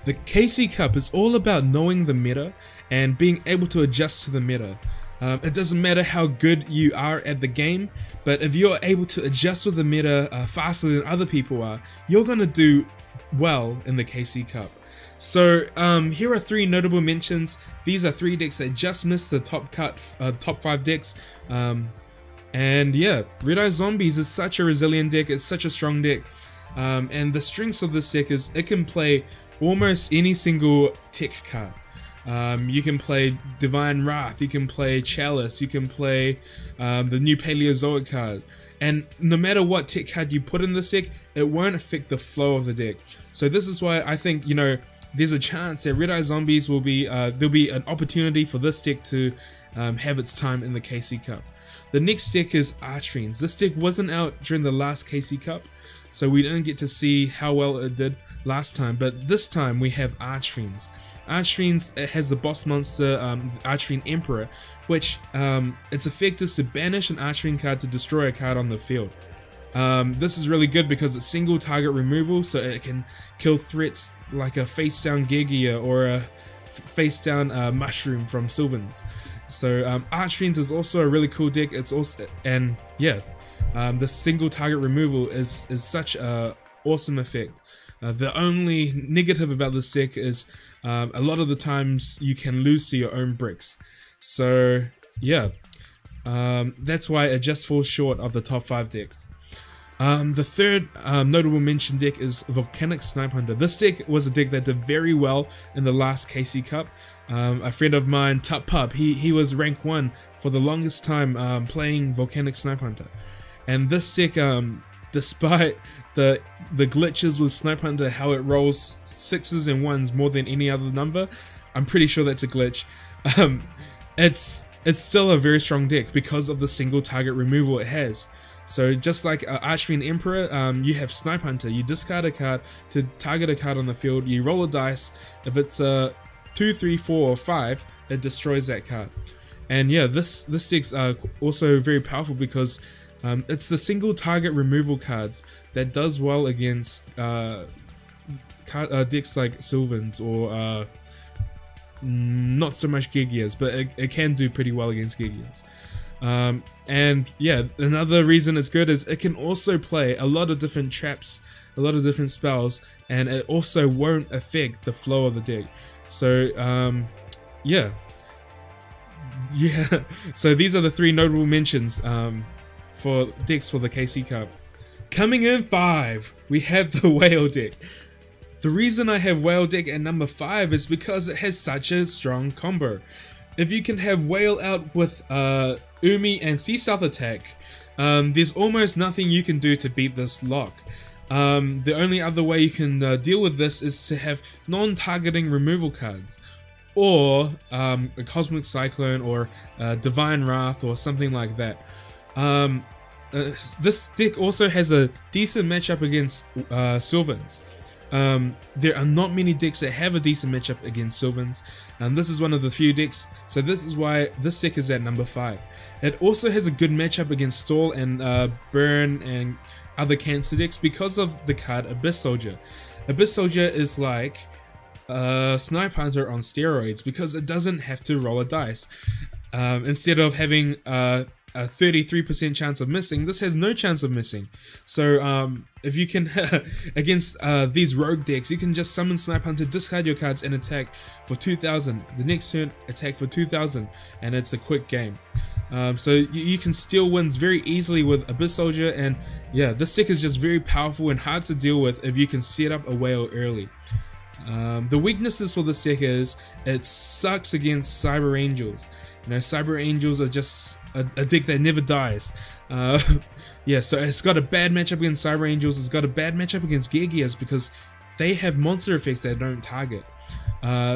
The KC Cup is all about knowing the meta and being able to adjust to the meta. It doesn't matter how good you are at the game, but if you're able to adjust with the meta faster than other people are, you're going to do well in the KC Cup. So here are 3 notable mentions. These are 3 decks that just missed the top 5 decks. And yeah, Red Eye Zombies is such a resilient deck, it's such a strong deck. And the strengths of this deck is it can play almost any single tech card. You can play Divine Wrath, you can play Chalice, you can play the new Paleozoic card. And no matter what tech card you put in this deck, it won't affect the flow of the deck. So this is why I think, you know, there's a chance that Red Eye Zombies will be, there'll be an opportunity for this deck to have its time in the KC Cup. The next deck is Archfiends. This deck wasn't out during the last KC Cup, so we didn't get to see how well it did last time, but this time we have Archfiends. Archfiends has the boss monster Archfiend Emperor, which its effect is to banish an Archfiend card to destroy a card on the field. This is really good because it's single target removal, so it can kill threats like a face down Geargia or a face down Mushroom from Sylvans. So Archfiends is also a really cool deck. It's also, and yeah, the single target removal is such a awesome effect. The only negative about this deck is a lot of the times you can lose to your own bricks. So yeah, that's why it just falls short of the top 5 decks. The third notable mention deck is Volcanic Snipe Hunter. This deck was a deck that did very well in the last KC Cup. A friend of mine, Tup Pup, he was rank 1 for the longest time playing Volcanic Snipe Hunter. And this deck, despite the glitches with Snipe Hunter, how it rolls 6s and 1s more than any other number, I'm pretty sure that's a glitch. It's still a very strong deck because of the single target removal it has. So just like Archfiend Emperor, you have Snipe Hunter. You discard a card to target a card on the field. You roll a dice. If it's a 2, 3, 4, or 5, it destroys that card. And yeah, this deck's also very powerful because it's the single target removal cards that does well against decks like Sylvans or not so much Geargias, but it can do pretty well against Geargias. And yeah, another reason it's good is it can also play a lot of different traps, a lot of different spells, and it also won't affect the flow of the deck. So yeah, so these are the 3 notable mentions for decks for the KC Cup. Coming in 5, we have the Whale deck. The reason I have Whale deck at number 5 is because it has such a strong combo. If you can have Whale out with Umi and Sea South attack, there's almost nothing you can do to beat this lock. The only other way you can deal with this is to have non-targeting removal cards, or a Cosmic Cyclone or Divine Wrath or something like that. This deck also has a decent matchup against Sylvans. There are not many decks that have a decent matchup against Sylvans, and this is one of the few decks, so this is why this deck is at number 5. It also has a good matchup against Stall and Burn and other cancer decks because of the card Abyss Soldier. Abyss Soldier is like Snipe Hunter on steroids because it doesn't have to roll a dice. Instead of having a 33% chance of missing, this has no chance of missing. So if you can against these rogue decks, you can just summon Snipe Hunter, discard your cards, and attack for 2000. The next turn, attack for 2000, and it's a quick game. So you can steal wins very easily with Abyss Soldier, and yeah, this deck is just very powerful and hard to deal with if you can set up a Whale early. The weaknesses for this deck is it sucks against Cyber Angels. You know, Cyber Angels are just a deck that never dies. Yeah, so it's got a bad matchup against Cyber Angels. It's got a bad matchup against Geargias because they have monster effects that don't target.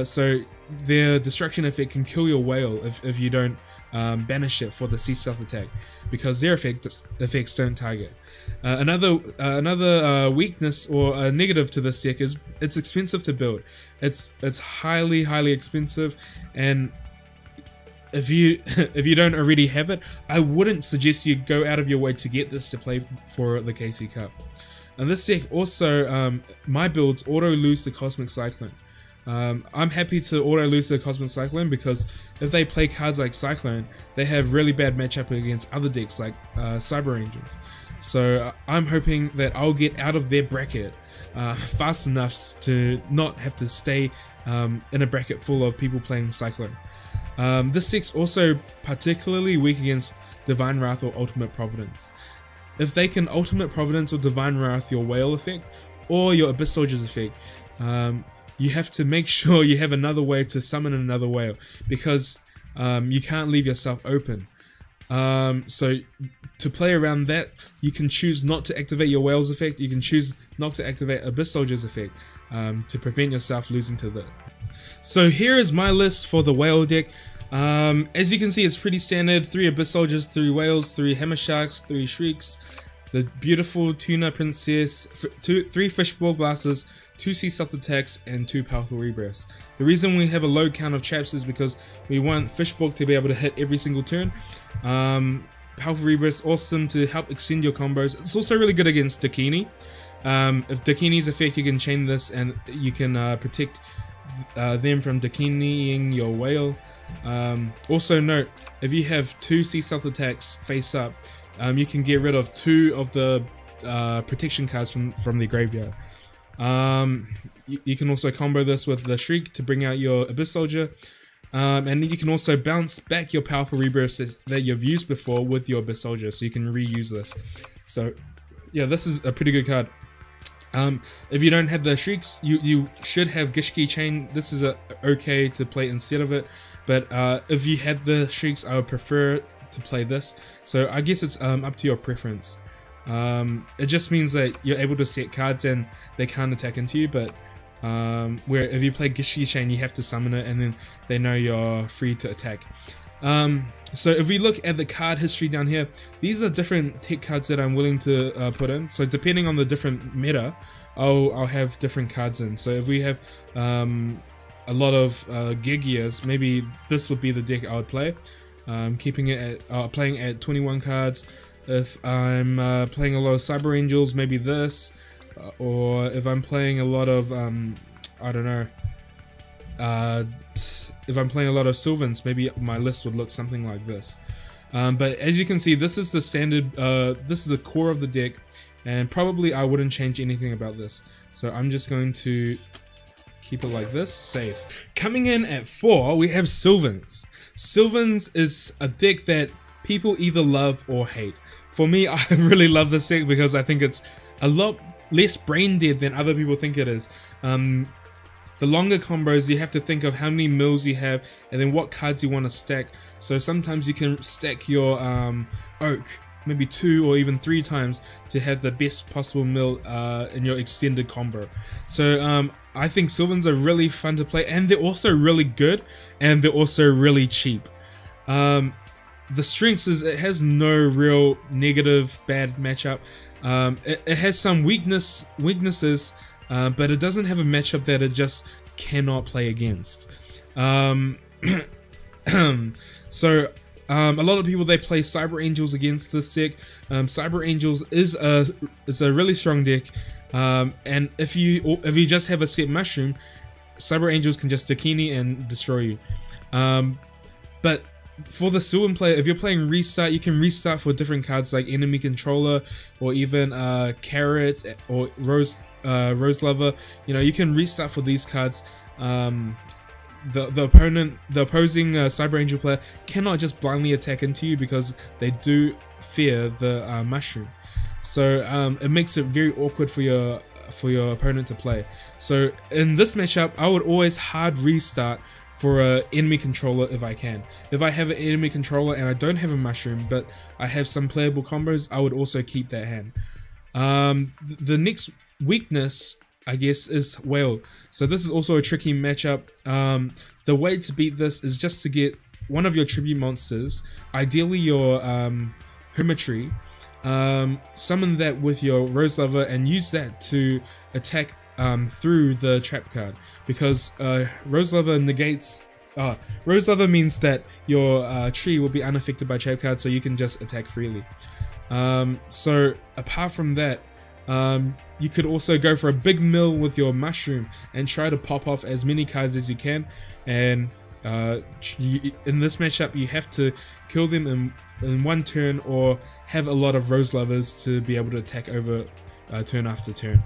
So their destruction effect can kill your Whale if you don't banish it for the Sea South attack, because their effects don't target. Another weakness or a negative to this deck is it's expensive to build. It's highly expensive, and if you don't already have it, I wouldn't suggest you go out of your way to get this to play for the KC Cup. And this deck also, my builds auto lose the Cosmic Cyclone. I'm happy to auto lose to Cosmic Cyclone because if they play cards like Cyclone, they have really bad matchup against other decks like Cyber Angels. So I'm hoping that I'll get out of their bracket fast enough to not have to stay in a bracket full of people playing Cyclone. This deck's also particularly weak against Divine Wrath or Ultimate Providence. If they can Ultimate Providence or Divine Wrath your Whale effect or your Abyss Soldier's effect, you have to make sure you have another way to summon another whale, because you can't leave yourself open. So to play around that, you can choose not to activate your whale's effect, you can choose not to activate Abyss Soldier's effect to prevent yourself losing to that. So here is my list for the whale deck. As you can see, it's pretty standard: 3 Abyss Soldiers, 3 Whales, 3 Hammer Sharks, 3 Shrieks, the beautiful Tuna Princess, 3 Fishbowl Blasters, 2 Sea Stealth Attacks, and 2 Powerful Rebirths. The reason we have a low count of traps is because we want Fishbowl to be able to hit every single turn. Powerful Rebirths, awesome to help extend your combos. It's also really good against Dakini. If Dakini's effect, you can chain this and you can protect them from Dakiniing your whale. Also note, if you have 2 Sea Stealth Attacks face up, you can get rid of 2 of the protection cards from the graveyard. You can also combo this with the Shriek to bring out your Abyss Soldier, and you can also bounce back your Powerful Rebirths that you've used before with your Abyss Soldier, so you can reuse this. So yeah, this is a pretty good card. If you don't have the Shrieks, you should have Gishki Chain. This is okay to play instead of it, but if you had the Shrieks, I would prefer to play this. So I guess it's up to your preference. It just means that you're able to set cards and they can't attack into you, but where if you play Gishki Chain, you have to summon it and then they know you're free to attack. So if we look at the card history down here, these are different tech cards that I'm willing to put in. So depending on the different meta, I'll have different cards in. So if we have a lot of Geargias, maybe this would be the deck I would play. Keeping it at playing at 21 cards. If I'm playing a lot of Cyber Angels, maybe this, or if I'm playing a lot of I don't know, if I'm playing a lot of Sylvans, maybe my list would look something like this. But as you can see, this is the standard, this is the core of the deck, and probably I wouldn't change anything about this. So I'm just going to keep it like this, save. Coming in at 4, we have Sylvans. Sylvans is a deck that people either love or hate. For me, I really love this deck because I think it's a lot less brain dead than other people think it is. The longer combos, you have to think of how many mills you have and then what cards you want to stack. So sometimes you can stack your Oak maybe 2 or even 3 times to have the best possible mill in your extended combo. So I think Sylvans are really fun to play, and they're also really good, and they're also really cheap. The strengths is it has no real negative bad matchup. It has some weaknesses, but it doesn't have a matchup that it just cannot play against. So a lot of people, they play Cyber Angels against this deck. Cyber Angels is a really strong deck, and if you just have a set mushroom, Cyber Angels can just Dakini and destroy you. But for the Sylvan player, if you're playing Restart, you can restart for different cards like Enemy Controller or even Carrot or Rose Lover. You know, you can restart for these cards. The opposing Cyber Angel player cannot just blindly attack into you because they do fear the mushroom. So it makes it very awkward for your opponent to play. So in this matchup, I would always hard restart for an enemy controller if I can. If I have an enemy controller and I don't have a mushroom, but I have some playable combos, I would also keep that hand. The next weakness, I guess, is Whale. So this is also a tricky matchup. The way to beat this is just to get one of your tribute monsters, ideally your Hermitry, summon that with your Rose Lover and use that to attack through the trap card, because Rose Lover negates. Rose Lover means that your tree will be unaffected by trap cards, so you can just attack freely. So apart from that, You could also go for a big mill with your mushroom and try to pop off as many cards as you can. And in this matchup, you have to kill them in one turn or have a lot of rose lovers to be able to attack over turn after turn.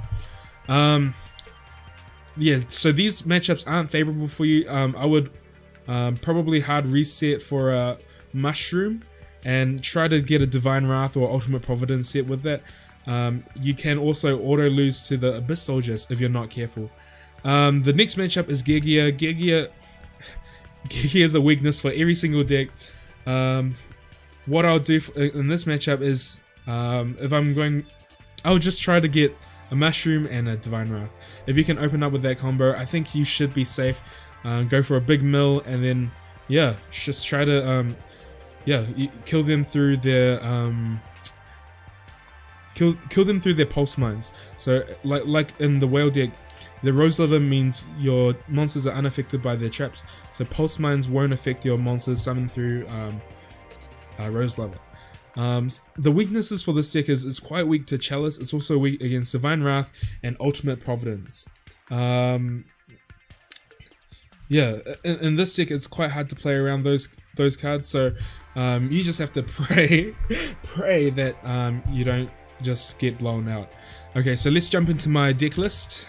Yeah, so these matchups aren't favorable for you. I would probably hard reset for a mushroom and try to get a Divine Wrath or Ultimate Providence set with that. You can also auto lose to the Abyss Soldiers if you're not careful. The next matchup is Geargia. Geargia is a weakness for every single deck. What I'll do in this matchup is, if I'm going, I'll just try to get a mushroom and a Divine Wrath. If you can open up with that combo, I think you should be safe. Go for a big mill and then, yeah, just try to, yeah, kill them through their, kill them through their pulse mines. So, like in the whale deck, the rose lover means your monsters are unaffected by their traps. So pulse mines won't affect your monsters summoned through rose lover. The weaknesses for this deck is it's quite weak to Chalice. It's also weak against Divine Wrath and Ultimate Providence. Yeah, in this deck it's quite hard to play around those cards. So you just have to pray that you don't just get blown out. Okay, so let's jump into my deck list.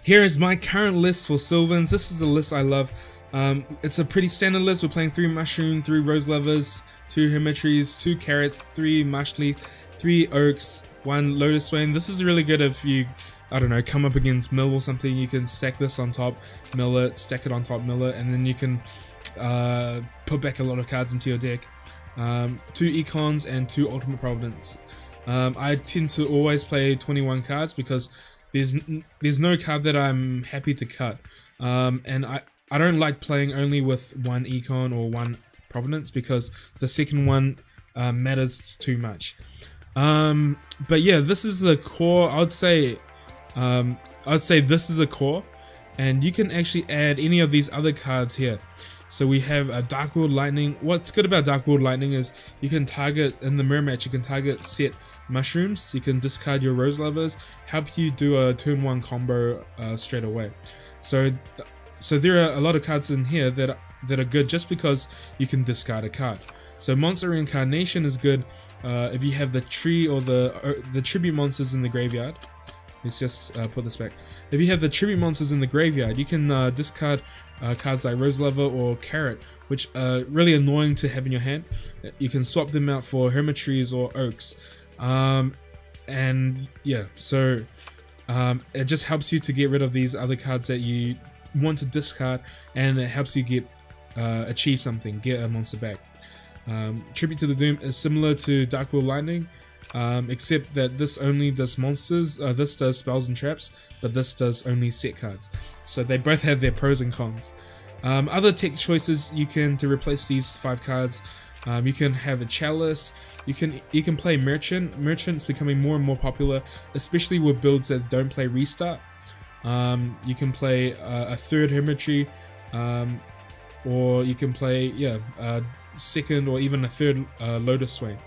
Here is my current list for Sylvans. This is the list I love. It's a pretty standard list. We're playing 3 Mushroom, 3 Rose Lovers, 2 Hermitries, 2 Carrots, 3 Mushleaf, 3 Oaks, 1 Lotus Swain. This is really good if you, I don't know, come up against mill or something. You can stack this on top, mill it, stack it on top, mill it, and then you can put back a lot of cards into your deck. 2 Econs and 2 Ultimate Providence. I tend to always play 21 cards because there's no card that I'm happy to cut, and I don't like playing only with 1 Econ or 1 Providence because the second one matters too much. But yeah, this is the core. I'd say this is the core, and you can actually add any of these other cards here. So we have a Dark World Lightning. What's good about Dark World Lightning is you can target, in the mirror match, you can target set mushrooms, you can discard your rose lovers, help you do a turn 1 combo straight away. So there are a lot of cards in here that are good just because you can discard a card. So Monster Reincarnation is good if you have the tree or the tribute monsters in the graveyard. Let's just put this back. If you have the tribute monsters in the graveyard, you can discard cards like Rose Lover or Carrot, which are really annoying to have in your hand. You can swap them out for Hermitries or Oaks. And yeah, so it just helps you to get rid of these other cards that you want to discard, and it helps you get achieve something, get a monster back. Tribute to the Doom is similar to Dark World Lightning, except that this only does monsters, this does spells and traps, but this does only set cards. So they both have their pros and cons. Other tech choices you can to replace these 5 cards. You can have a Chalice. You can play Merchant. Merchant's becoming more and more popular, especially with builds that don't play Restart. You can play a 3rd Hermitry, or you can play a 2nd or even a 3rd Lotus Swain.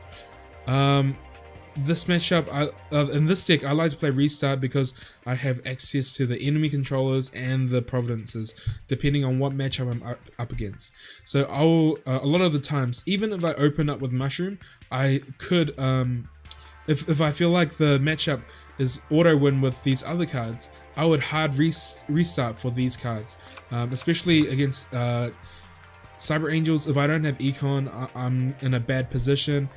This matchup, in this deck, I like to play Restart because I have access to the enemy controllers and the Providences, depending on what matchup I'm up against. So I'll, a lot of the times, even if I open up with Mushroom, I could, if I feel like the matchup is auto win with these other cards, I would hard restart for these cards, especially against Cyber Angels. If I don't have Econ, I'm in a bad position.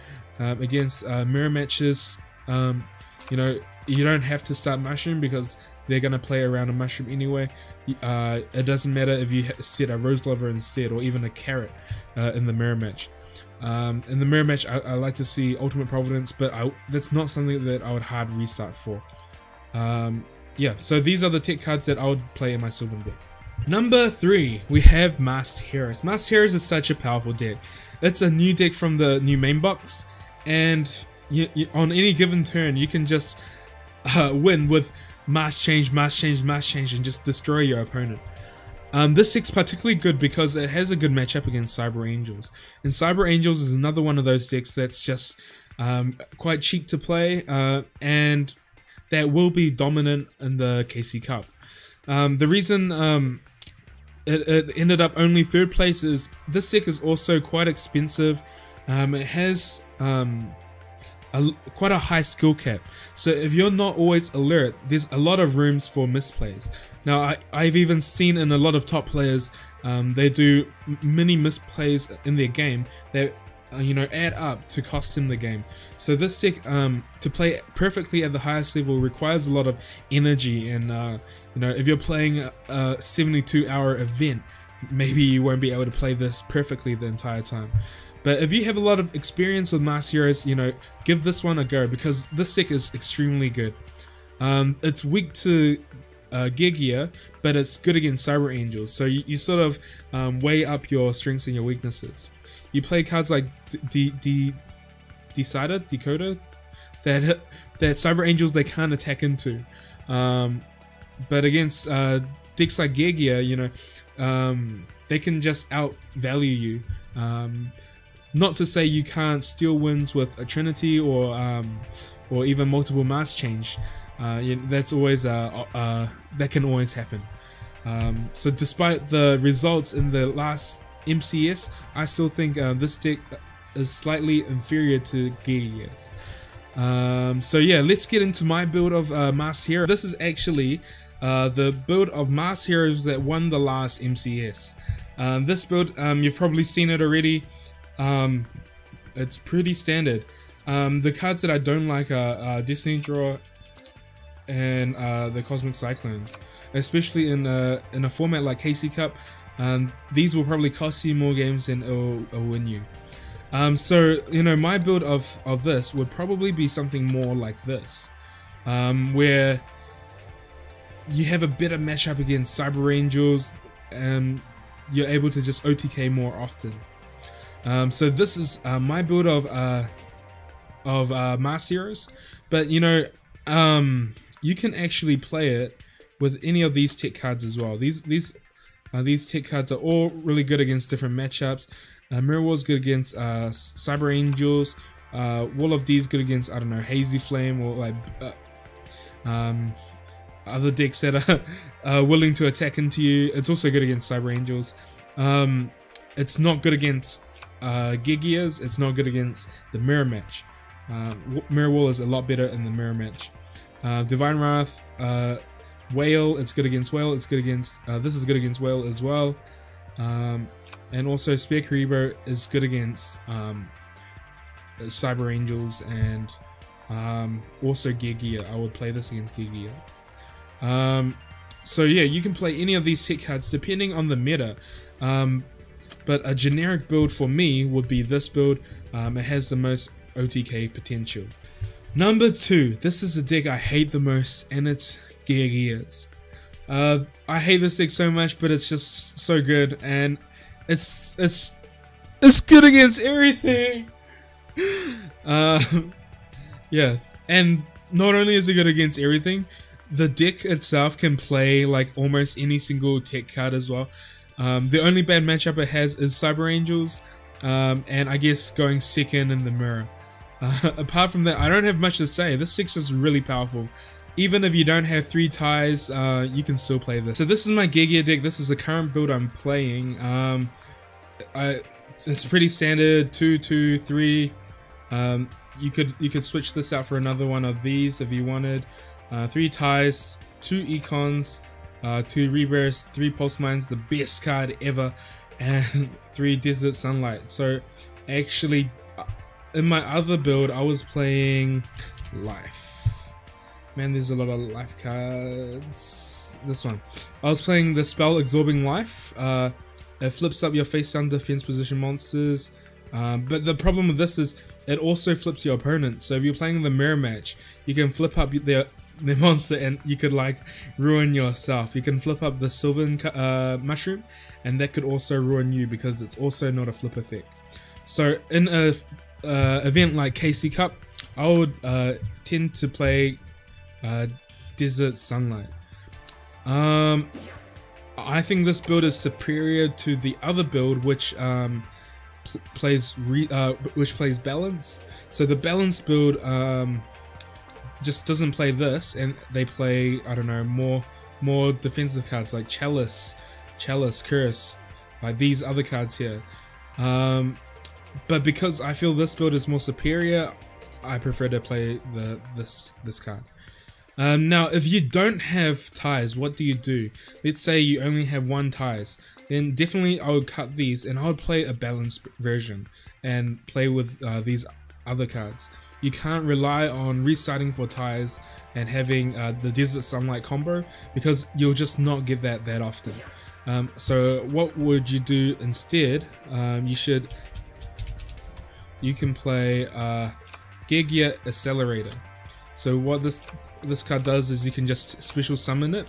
Against mirror matches, you know, you don't have to start Mushroom because they're gonna play around a Mushroom anyway. It doesn't matter if you set a Rose Lover instead, or even a Carrot in the mirror match. In the mirror match, I like to see Ultimate Providence, but that's not something that I would hard restart for. Yeah, so these are the tech cards that I would play in my Sylvan deck. Number 3, we have Masked Heroes. Masked Heroes is such a powerful deck. It's a new deck from the new main box, and on any given turn, you can just win with Mask Change, Mask Change, Mask Change, and just destroy your opponent. This deck's particularly good because it has a good matchup against Cyber Angels. And Cyber Angels is another one of those decks that's just quite cheap to play, and that will be dominant in the KC Cup. The reason it ended up only 3rd place is this deck is also quite expensive. It has quite a high skill cap, so if you're not always alert, there's a lot of rooms for misplays. Now I've even seen in a lot of top players, they do many misplays in their game that you know, add up to cost them the game. So this deck, to play perfectly at the highest level, requires a lot of energy, and you know, if you're playing a 72-hour event, maybe you won't be able to play this perfectly the entire time. But if you have a lot of experience with Masked Heroes, you know, give this one a go, because this deck is extremely good. It's weak to Geargia, but it's good against Cyber Angels, so you sort of weigh up your strengths and your weaknesses. You play cards like Decoder that Cyber Angels they can't attack into, but against decks like Geargia, you know, they can just outvalue you. Not to say you can't steal wins with a Trinity or even multiple mass change. That's always that can always happen. So despite the results in the last MCS, I still think this deck is slightly inferior to Geargia's. So yeah, let's get into my build of Masked Hero. This is actually the build of Masked Heroes that won the last MCS. This build, you've probably seen it already. It's pretty standard. The cards that I don't like are Destiny Draw and the Cosmic Cyclones, especially in a format like KC Cup. These will probably cost you more games than it'll win you. So you know, my build of this would probably be something more like this, where you have a better matchup against Cyber Angels, and you're able to just OTK more often. So this is my build of Masked Heroes, but you know, you can actually play it with any of these tech cards as well. These tech cards are all really good against different matchups. Mirror Wall is good against Cyber Angels. Wall of D is good against, I don't know, Hazy Flame, or like other decks that are willing to attack into you. It's also good against Cyber Angels. It's not good against Geargia's. It's not good against the Mirror Match. Mirror Wall is a lot better in the Mirror Match. Divine Wrath, Whale, it's good against Whale. It's good against this is good against Whale as well. And also Spear Karibo is good against Cyber Angels, and also Geargia. I would play this against Geargia. So yeah, you can play any of these tech cards depending on the meta. But a generic build for me would be this build. It has the most OTK potential. Number 2, this is a deck I hate the most, and it's Geargia's. I hate this deck so much, but it's just so good, and it's good against everything. Yeah, and not only is it good against everything, the deck itself can play like almost any single tech card as well. The only bad matchup it has is Cyber Angels, and I guess going second in the Mirror. Apart from that, I don't have much to say. This deck's just really powerful. Even if you don't have 3 ties, you can still play this. So this is my Geargia deck. This is the current build I'm playing. It's pretty standard, 2, 2, 3. You could switch this out for another one of these if you wanted. 3 ties, 2 econs, 2 rebirths, 3 pulse mines, the best card ever, and 3 desert sunlight. So actually, in my other build, I was playing life. Man, there's a lot of life cards. This one, I was playing the spell Absorbing Life. It flips up your face down defense position monsters, but the problem with this is it also flips your opponent. So if you're playing the Mirror Match, you can flip up their monster and you could like ruin yourself. You can flip up the Sylvan mushroom, and that could also ruin you because it's also not a flip effect. So in a event like KC Cup, I would tend to play Desert Sunlight. I think this build is superior to the other build, which plays balance. So the balance build just doesn't play this, and they play, I don't know, more defensive cards like Chalice, Curse, like these other cards here. But because I feel this build is more superior, I prefer to play this card. Now, if you don't have ties, what do you do? Let's say you only have 1 ties, then definitely I would cut these and I would play a balanced version and play with these other cards. You can't rely on resighting for ties and having the Desert Sunlight combo, because you'll just not get that often. So what would you do instead? You can play Geargia Accelerator. So what this card does is you can just special summon it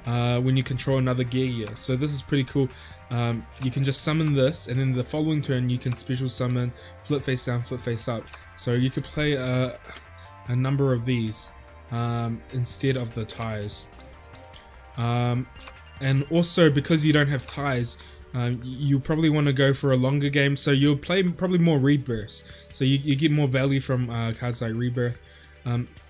when you control another Geargia. So this is pretty cool. You can just summon this, and then the following turn you can special summon flip face down, flip face up. So you could play a number of these instead of the ties. And also, because you don't have ties, you probably want to go for a longer game, so you'll play probably more Rebirths. So you get more value from cards like Rebirth.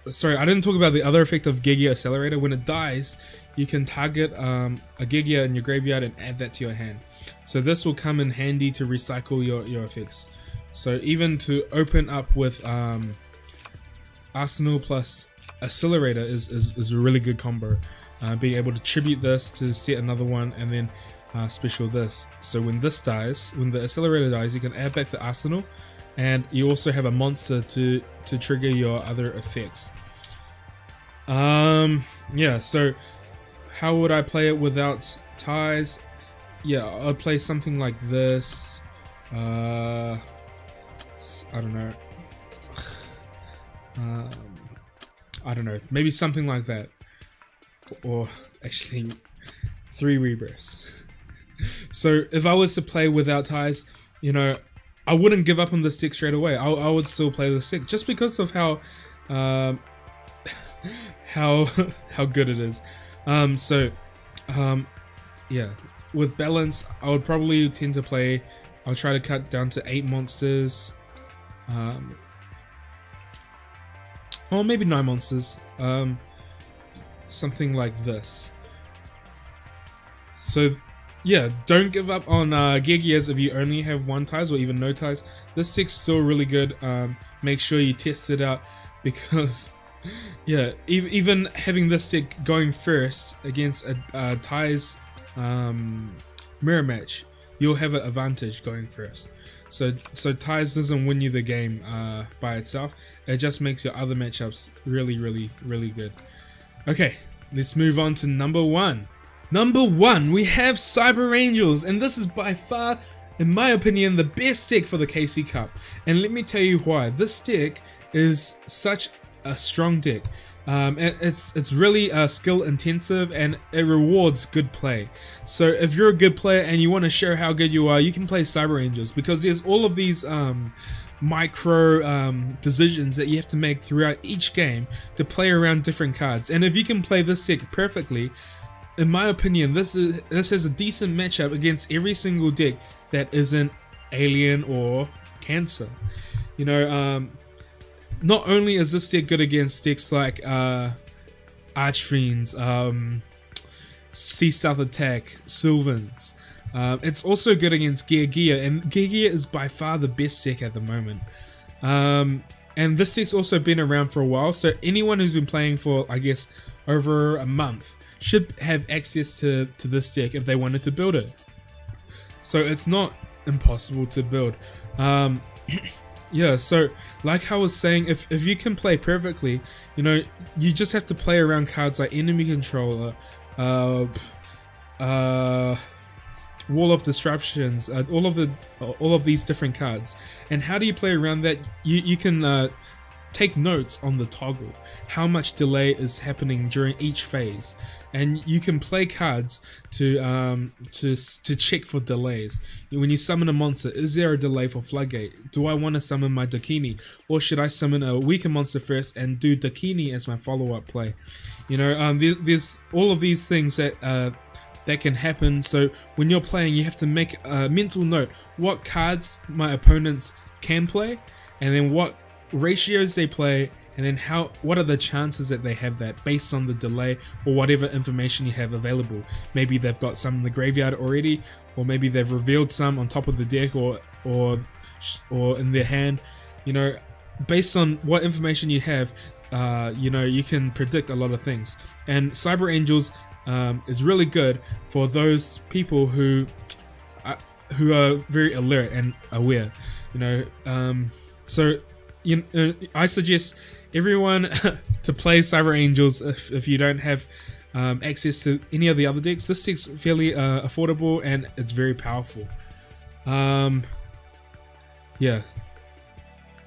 Sorry, I didn't talk about the other effect of Geargia Accelerator. When it dies, you can target a Geargia in your graveyard and add that to your hand. So this will come in handy to recycle your effects. So even to open up with Arsenal plus Accelerator is a really good combo. Being able to tribute this to set another one, and then special this. So when this dies, when the Accelerator dies, you can add back the Arsenal, and you also have a monster to trigger your other effects. Yeah, so how would I play it without ties? Yeah, I'd play something like this. I don't know. I don't know, maybe something like that. Or actually 3 Rebirths. So if I was to play without ties, you know, I wouldn't give up on the stick straight away. I would still play the stick just because of how how good it is. Yeah, with balance, I would probably tend to play. I'll try to cut down to 8 monsters, or maybe 9 monsters. Something like this. So yeah, don't give up on Geargias if you only have 1 ties or even no ties. This stick's still really good. Make sure you test it out, because yeah, even having this stick going first against a ties mirror match, you'll have an advantage going first. So ties doesn't win you the game by itself. It just makes your other matchups really good. Okay, let's move on to number 1. Number 1, we have Cyber Angels, and this is by far, in my opinion, the best deck for the KC Cup. And let me tell you why. This deck is such a strong deck. It's really skill intensive, and it rewards good play. So if you're a good player and you want to show how good you are, you can play Cyber Angels, because there's all of these micro decisions that you have to make throughout each game to play around different cards. And if you can play this deck perfectly, in my opinion, this has a decent matchup against every single deck that isn't Alien or Cancer. You know, not only is this deck good against decks like Archfiends, Sea Stealth Attack, Sylvans, it's also good against Geargia, and Geargia is by far the best deck at the moment. And this deck's also been around for a while, so anyone who's been playing for, I guess, over a month should have access to this deck if they wanted to build it. So it's not impossible to build. Yeah, so like I was saying, if you can play perfectly, you know, you just have to play around cards like Enemy Controller, Wall of Disruptions, all of these different cards. And how do you play around that? You can take notes on the toggle, how much delay is happening during each phase, and you can play cards to check for delays. When you summon a monster, is there a delay for Floodgate? Do I want to summon my Dakini, or should I summon a weaker monster first and do Dakini as my follow-up play? You know, there's all of these things that can happen. So when you're playing, you have to make a mental note: what cards my opponents can play, and then what ratios they play, and then what are the chances that they have that based on the delay or whatever information you have available. Maybe they've got some in the graveyard already, or maybe they've revealed some on top of the deck or in their hand. You know, based on what information you have, you know, you can predict a lot of things. And Cyber Angels is really good for those people who are very alert and aware. You know, so I suggest everyone to play Cyber Angels if you don't have access to any of the other decks. This deck's fairly affordable and it's very powerful. Yeah,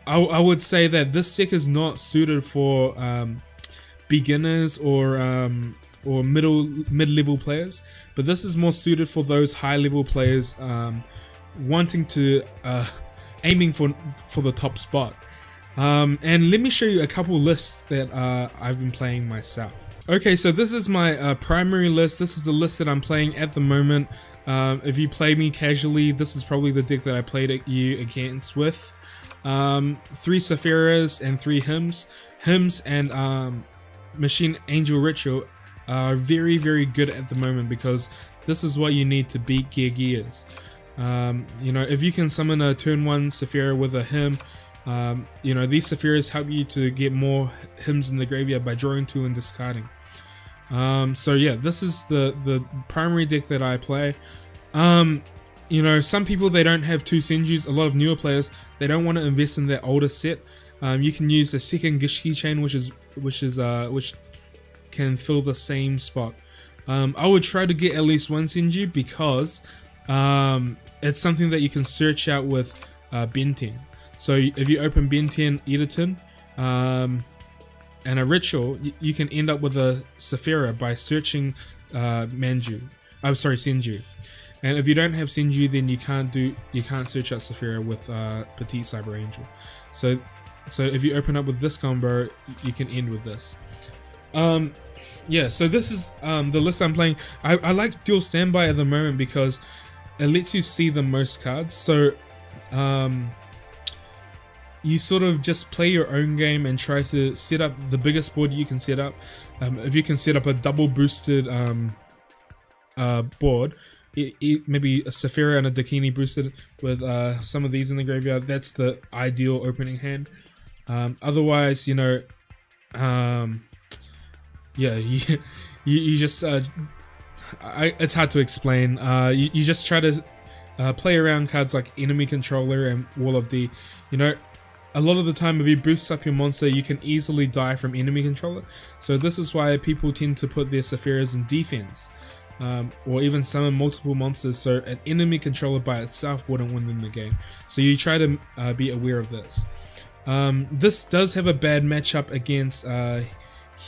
I would say that this deck is not suited for beginners or mid-level players, but this is more suited for those high-level players wanting to aiming for the top spot. And let me show you a couple lists that I've been playing myself. Okay, so this is my primary list. This is the list that I'm playing at the moment. If you play me casually, this is probably the deck that I played you against with. 3 Sephiras and 3 Hymns. Hymns and Machine Angel Ritual are very, very good at the moment because this is what you need to beat Geargias. You know, if you can summon a turn 1 Sephira with a Hymn, you know, these Sephiras help you to get more Hymns in the graveyard by drawing 2 and discarding. So yeah, this is the primary deck that I play. You know, some people, they don't have 2 Senjus. A lot of newer players, they don't want to invest in that older set. You can use a second Gishki chain, which can fill the same spot. I would try to get at least 1 Senju because it's something that you can search out with Benten. So if you open Benten Editon and a Ritual, you can end up with a Sephira by searching Senju. And if you don't have Senju, then you can't search out Sephira with Petite Cyber Angel. So if you open up with this combo, you can end with this. Yeah, so this is the list I'm playing. I like Duel Standby at the moment because it lets you see the most cards. So you sort of just play your own game and try to set up the biggest board you can set up. If you can set up a double boosted board, maybe a Sephira and a Dakini boosted with some of these in the graveyard, that's the ideal opening hand. Otherwise, you know, yeah, you just it's hard to explain. You just try to play around cards like Enemy Controller and Wall of D. You know, a lot of the time if you boost up your monster, you can easily die from Enemy Controller. So this is why people tend to put their Sephiras in defense, or even summon multiple monsters, so an Enemy Controller by itself wouldn't win them the game. So you try to be aware of this. This does have a bad matchup against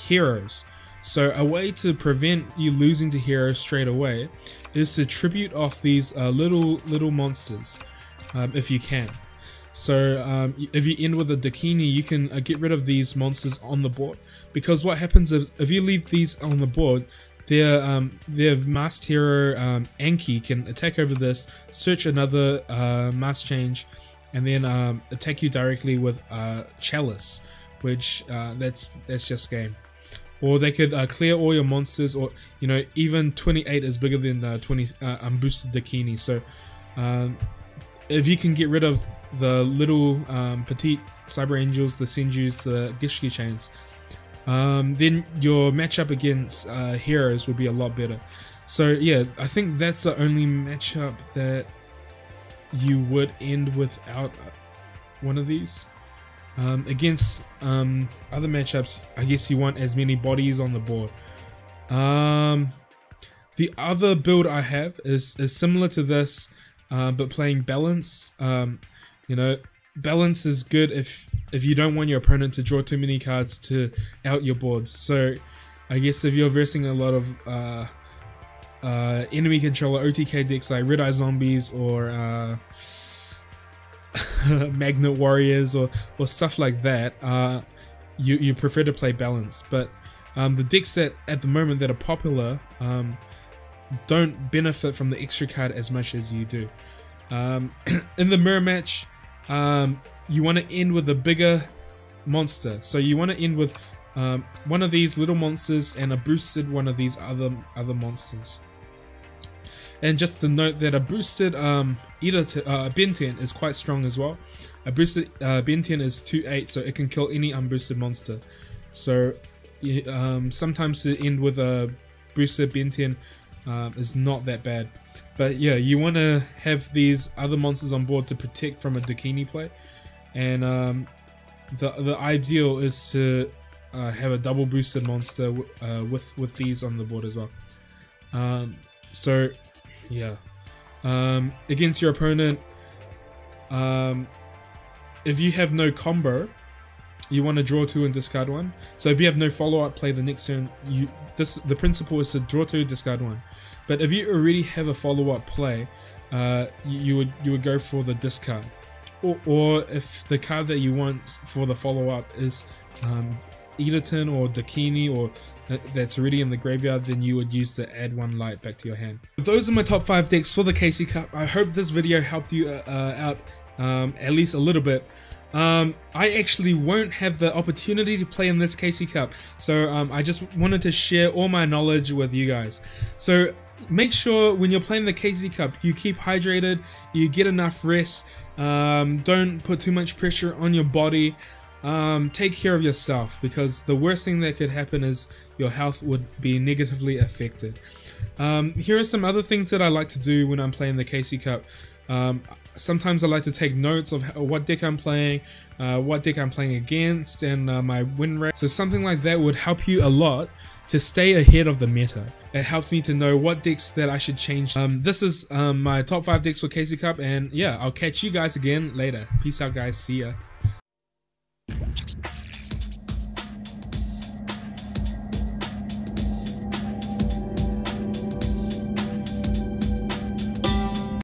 heroes. So a way to prevent you losing to heroes straight away is to tribute off these little monsters, if you can. So if you end with a Dakini, you can get rid of these monsters on the board, because what happens is if you leave these on the board, their masked hero Anki can attack over this, search another mask change, and then attack you directly with Chalice, which that's just game. Or they could clear all your monsters, or you know, even 28 is bigger than 20 unboosted Dakini. So if you can get rid of the little petite Cyber Angels, the Senjus, the Gishki chains, then your matchup against heroes would be a lot better. So yeah, I think that's the only matchup that you would end without one of these. Against other matchups, I guess you want as many bodies on the board. The other build I have is similar to this, but playing balance. You know, balance is good if you don't want your opponent to draw too many cards to out your boards. So I guess if you're versing a lot of enemy controller OTK decks like Red Eye Zombies or Magnet Warriors or stuff like that, you prefer to play balance. But the decks that at the moment that are popular don't benefit from the extra card as much as you do. In the mirror match, you want to end with a bigger monster. So you want to end with one of these little monsters and a boosted one of these other monsters. And just to note that a boosted Benten is quite strong as well. A boosted Benten is 2/8, so it can kill any unboosted monster. So sometimes to end with a boosted Benten is not that bad. But yeah, you want to have these other monsters on board to protect from a Dakini play. And the ideal is to have a double boosted monster with these on the board as well. So yeah, against your opponent, if you have no combo, you want to draw 2 and discard 1. So if you have no follow-up play the next turn, the principle is to draw 2, discard 1. But if you already have a follow-up play, you would go for the discard. Or if the card that you want for the follow-up is Editon or Dakini or that's already in the graveyard, then you would use the add 1 light back to your hand. Those are my top 5 decks for the KC Cup. I hope this video helped you out at least a little bit. I actually won't have the opportunity to play in this KC Cup, so I just wanted to share all my knowledge with you guys. So make sure when you're playing the KC Cup, you keep hydrated, you get enough rest, don't put too much pressure on your body, take care of yourself, because the worst thing that could happen is your health would be negatively affected. Here are some other things that I like to do when I'm playing the KC Cup. Sometimes I like to take notes of what deck I'm playing, what deck I'm playing against, and my win rate. So something like that would help you a lot to stay ahead of the meta. It helps me to know what decks that I should change. This is my top 5 decks for KC Cup, and yeah, I'll catch you guys again later. Peace out guys, see ya.